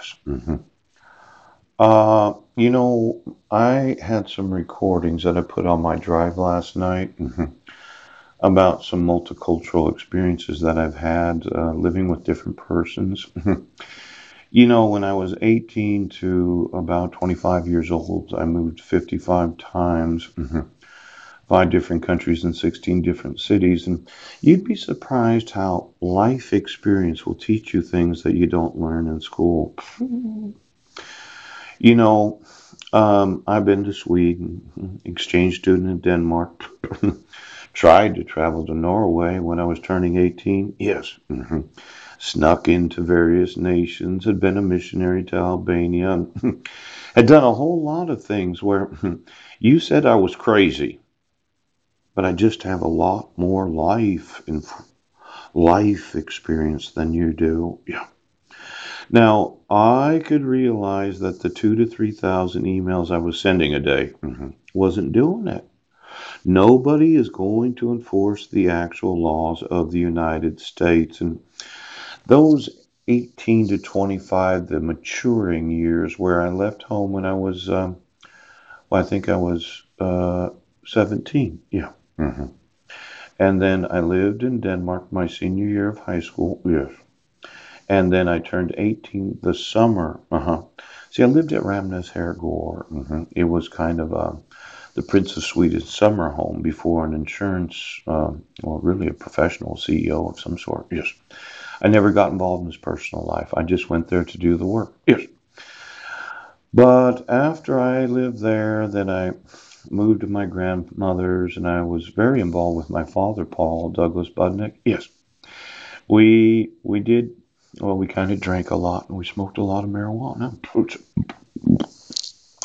Yes. I had some recordings that I put on my drive last night about some multicultural experiences that I've had living with different persons. When I was 18 to about 25 years old, I moved 55 times, five different countries and 16 different cities. And you'd be surprised how life experience will teach you things that you don't learn in school. You know, I've been to Sweden, exchange student in Denmark, tried to travel to Norway when I was turning 18. Yes. Snuck into various nations, had been a missionary to Albania, had done a whole lot of things where you said I was crazy, but I just have a lot more life experience than you do. Yeah. Now, I could realize that the 2 to 3 thousand emails I was sending a day wasn't doing it. Nobody is going to enforce the actual laws of the United States. And those 18 to 25, the maturing years where I left home when I was, I think I was 17. Yeah. And then I lived in Denmark my senior year of high school. Yes. And then I turned 18 the summer. See, I lived at Ramnes Herrgård. It was kind of the Prince of Sweden's summer home before an insurance, or really a professional CEO of some sort. Yes. I never got involved in his personal life. I just went there to do the work. Yes. But after I lived there, then I moved to my grandmother's and I was very involved with my father, Paul Douglas Budnick. Yes. We did, well, we kind of drank a lot and we smoked a lot of marijuana.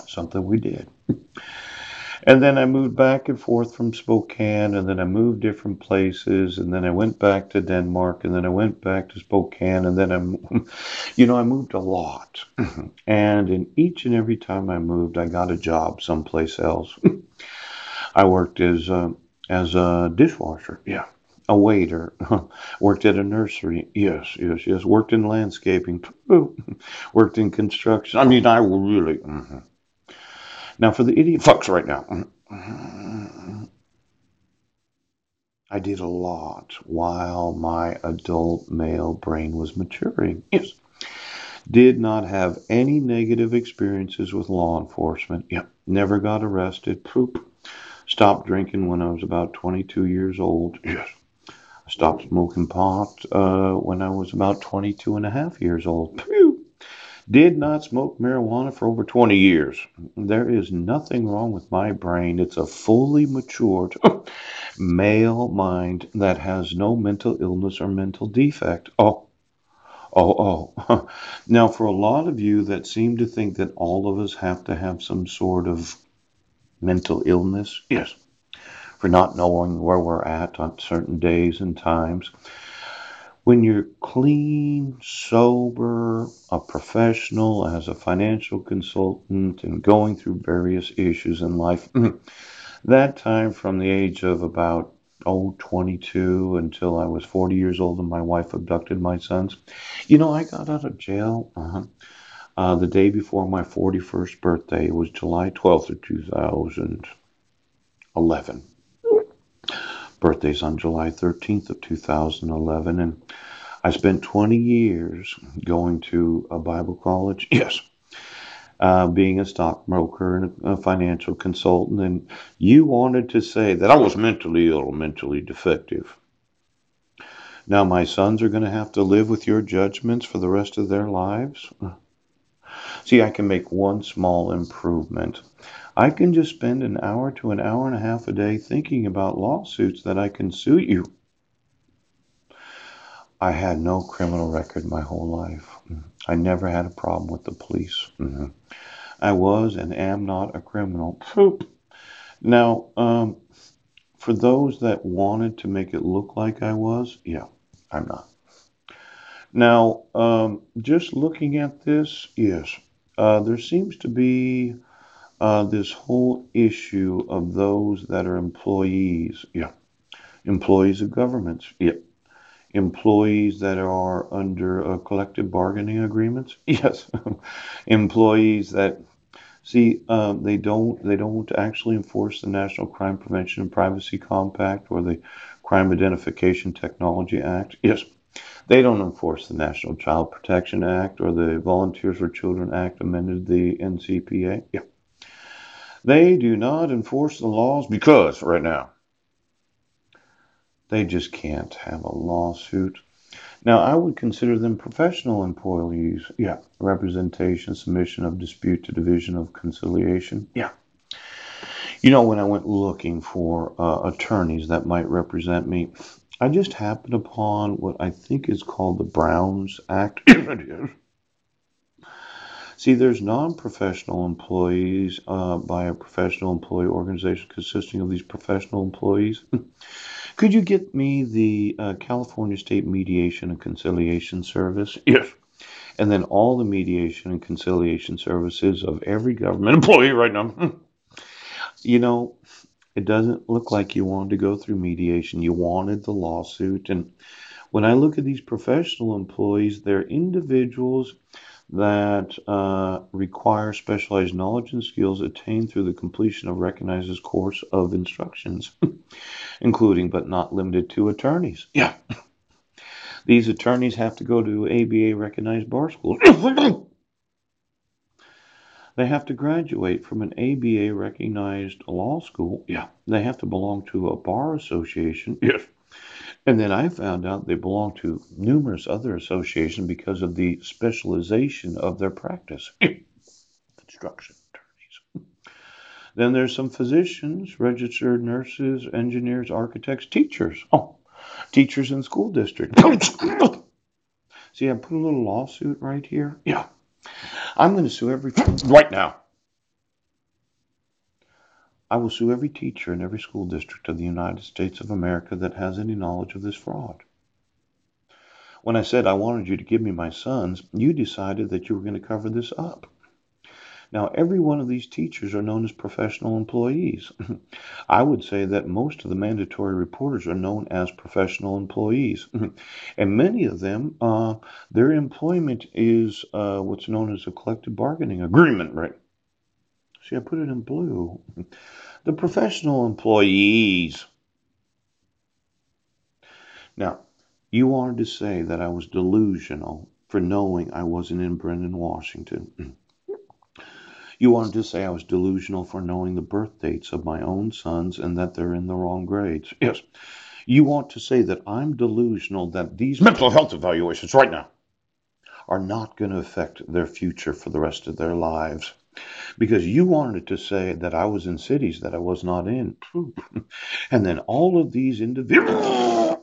Something we did. And then I moved back and forth from Spokane, and then I moved different places, and then I went back to Denmark, and then I went back to Spokane, and then I moved a lot. And in each and every time I moved, I got a job someplace else. I worked as a dishwasher, yeah, a waiter, worked at a nursery, yes, yes, yes, worked in landscaping, worked in construction. I mean, I really. Now, for the idiot fucks right now, I did a lot while my adult male brain was maturing. Yes. Did not have any negative experiences with law enforcement. Yep. Never got arrested. Poop. Stopped drinking when I was about 22 years old. Yes. I stopped smoking pot when I was about 22 and a half years old. Pew. Did not smoke marijuana for over 20 years. There is nothing wrong with my brain. It's a fully matured male mind that has no mental illness or mental defect. Oh. Now, for a lot of you that seem to think that all of us have to have some sort of mental illness, yes, for not knowing where we're at on certain days and times. When you're clean, sober, a professional as a financial consultant, and going through various issues in life, that time from the age of about 22 until I was 40 years old and my wife abducted my sons. I got out of jail the day before my 41st birthday. It was July 12th of 2011. Birthday's on July 13th of 2011. And I spent 20 years going to a Bible college. Yes. Being a stockbroker and a financial consultant. And you wanted to say that I was mentally ill, mentally defective. Now my sons are going to have to live with your judgments for the rest of their lives. See, I can make one small improvement. I can just spend an hour to an hour and a half a day thinking about lawsuits that I can sue you. I had no criminal record my whole life. I never had a problem with the police. I was and am not a criminal. Poop. Now, for those that wanted to make it look like I was, yeah, I'm not. Now, just looking at this, yes, there seems to be this whole issue of those that are employees, yeah, employees of governments, yeah, Employees that are under collective bargaining agreements. Yes. Employees that see, they don't actually enforce the National Crime Prevention and Privacy Compact or the Crime Identification Technology Act. Yes. They don't enforce the National Child Protection Act or the Volunteers for Children Act amended the NCPA. Yeah. They do not enforce the laws because right now they just can't have a lawsuit. Now, I would consider them professional employees. Yeah. Representation, submission of dispute to division of conciliation. Yeah. When I went looking for attorneys that might represent me, I just happened upon what I think is called the Browns Act. It is. See, there's non-professional employees by a professional employee organization consisting of these professional employees. Could you get me the California State Mediation and Conciliation Service? Yes. And then all the mediation and conciliation services of every government employee right now. You know, it doesn't look like you wanted to go through mediation. You wanted the lawsuit. And when I look at these professional employees, they're individuals that require specialized knowledge and skills attained through the completion of recognized course of instructions, including but not limited to attorneys. Yeah. These attorneys have to go to ABA recognized bar schools. They have to graduate from an ABA recognized law school. Yeah. They have to belong to a bar association. Yes. And then I found out they belong to numerous other associations because of the specialization of their practice. Construction attorneys. Then there's some physicians, registered nurses, engineers, architects, teachers. Oh, teachers in school districts. See, I put a little lawsuit right here. Yeah. I'm going to sue right now. I will sue every teacher in every school district of the United States of America that has any knowledge of this fraud. When I said I wanted you to give me my sons, you decided that you were going to cover this up. Now, every one of these teachers are known as professional employees. I would say that most of the mandatory reporters are known as professional employees. And many of them, their employment is what's known as a collective bargaining agreement, right? See, I put it in blue. The professional employees. Now, you wanted to say that I was delusional for knowing I wasn't in Brendan, Washington. You wanted to say I was delusional for knowing the birth dates of my own sons and that they're in the wrong grades. Yes. You want to say that I'm delusional that these mental health evaluations right now are not going to affect their future for the rest of their lives. Because you wanted to say that I was in cities that I was not in. And then all of these individuals